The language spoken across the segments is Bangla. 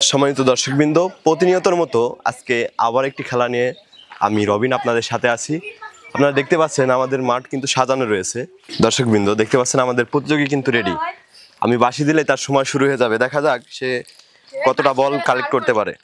সম্মানিত দর্শকবৃন্দ, প্রতিনিয়তর মতো আজকে আবার একটি খেলা নিয়ে আমি রবিন আপনাদের সাথে আছি। আপনারা দেখতে পাচ্ছেন আমাদের মাঠ কিন্তু সাজানো রয়েছে। দর্শকবৃন্দ দেখতে পাচ্ছেন আমাদের প্রতিযোগী কিন্তু রেডি। আমি বাঁশি দিলে তার সময় শুরু হয়ে যাবে। দেখা যাক সে কতটা বল কালেক্ট করতে পারে।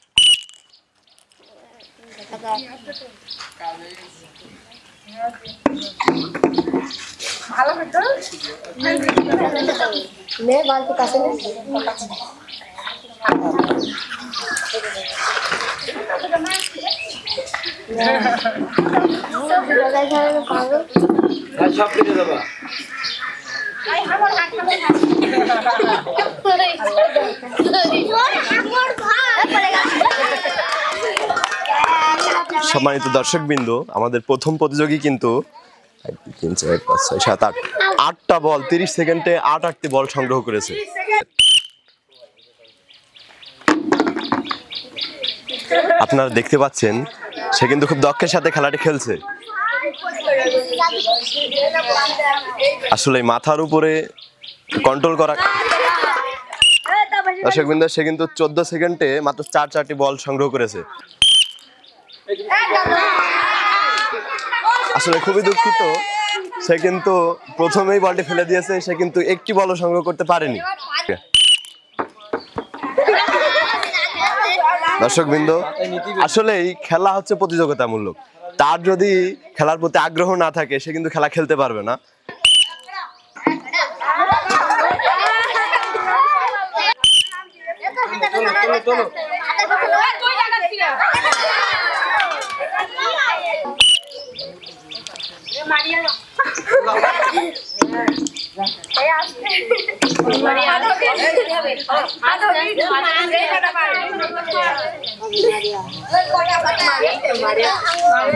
সম্মানিত দর্শকবৃন্দ, আমাদের প্রথম প্রতিযোগী কিন্তু 3, 4, 5, 6, 7, 8 8টা বল 30 সেকেন্ডে 8টি বল সংগ্রহ করেছে। আপনারা দেখতে পাচ্ছেন সে কিন্তু খুব দক্ষের সাথে খেলাটি খেলছে। আসলে মাথার উপরে কন্ট্রোল করা। দর্শকবৃন্দ, সে কিন্তু 14 সেকেন্ডে মাত্র 4টি বল সংগ্রহ করেছে। আসলে খুবই দুঃখিত, সে কিন্তু প্রথমেই বলটি ফেলে দিয়েছে। সে কিন্তু একটি বলও সংগ্রহ করতে পারেনি। দর্শকবৃন্দ, আসলে এই খেলা হচ্ছে প্রতিযোগিতামূলক। তার যদি খেলার প্রতি আগ্রহ না থাকে সে কিন্তু খেলা খেলতে পারবে না।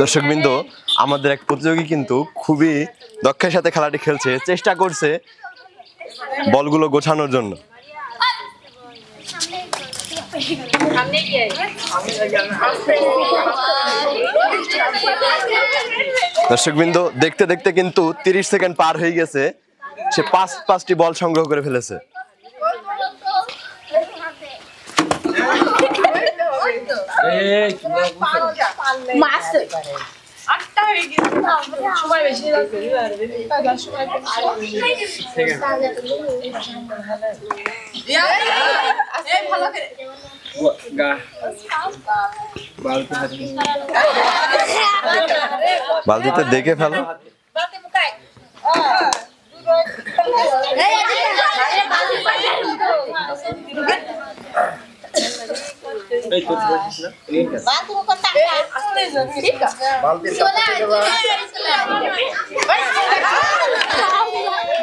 দর্শকবৃন্দ, আমাদের এক প্রতিযোগী কিন্তু খুবই দক্ষের সাথে খেলাটি খেলছে, চেষ্টা করছে বলগুলো গোছানোর জন্য। দর্শকবৃন্দ, দেখতে দেখতে কিন্তু 30 সেকেন্ড পার হয়ে গেছে। সে 5টি বল সংগ্রহ করে ফেলেছে। বালতিতে দেখে ফেলো।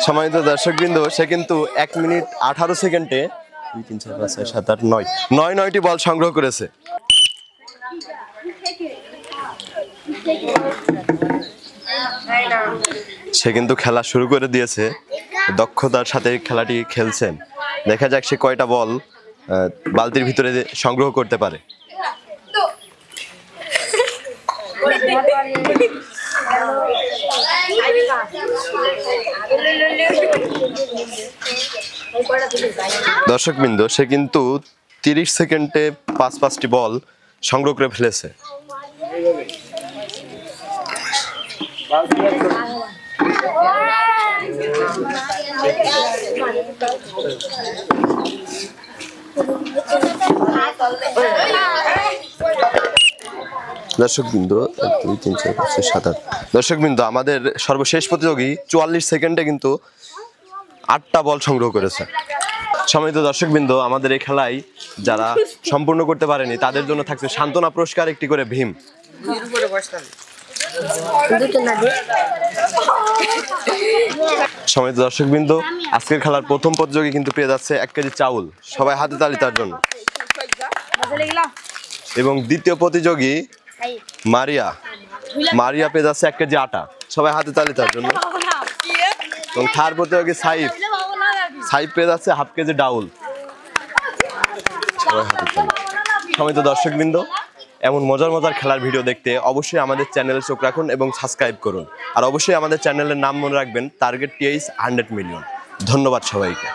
সম্মানিত দর্শকবৃন্দ, সে কিন্তু 1 মিনিট 18 সেকেন্ডে 2, 3, 4, 5, 6, 7, 8, 9টি বল সংগ্রহ করেছে। সে কিন্তু খেলা শুরু করে দিয়েছে, দক্ষতার সাথে খেলাটি খেলছেন। দেখা যাক সে কয়টা বল বালতির ভিতরে সংগ্রহ করতে পারে। দর্শকবৃন্দ, সে কিন্তু 30 সেকেন্ডে 5টি বল সংগ্রহ করে ফেলেছে। দর্শকবৃন্দ, 2, 3, 4, 5, 6, 7, 8 দর্শকবৃন্দ, আমাদের সর্বশেষ প্রতিযোগী 44 সেকেন্ডে কিন্তু 8টা বল সংগ্রহ করেছে। সম্মানিত দর্শকবৃন্দ, আমাদের এই খেলায় যারা সম্পূর্ণ করতে পারেনি তাদের জন্য থাকছে সান্ত্বনা পুরস্কার, একটি করে ভীম। সম্মানিত দর্শকবৃন্দ, আজকের খেলার প্রথম প্রতিযোগী কিন্তু পেয়ে যাচ্ছে 1 কেজি চাউল। সবাই হাতে তালি তার জন্য। এবং দ্বিতীয় প্রতিযোগী মারিয়া পেয়ে যাচ্ছে 1 কেজি আটা। সবাই হাতে তালি তার জন্য। এবং থার্ড প্রতিযোগী সাইফ পেয়ে যাচ্ছে 1/2 কেজি ডাউল। সবাই হাতে তালি। সম্মানিত দর্শকবৃন্দ, এমন মজার মজার খেলার ভিডিও দেখতে অবশ্যই আমাদের চ্যানেলে চোখ রাখুন এবং সাবস্ক্রাইব করুন। আর অবশ্যই আমাদের চ্যানেলের নাম মনে রাখবেন, টার্গেট TH 100 মিলিয়ন। ধন্যবাদ সবাইকে।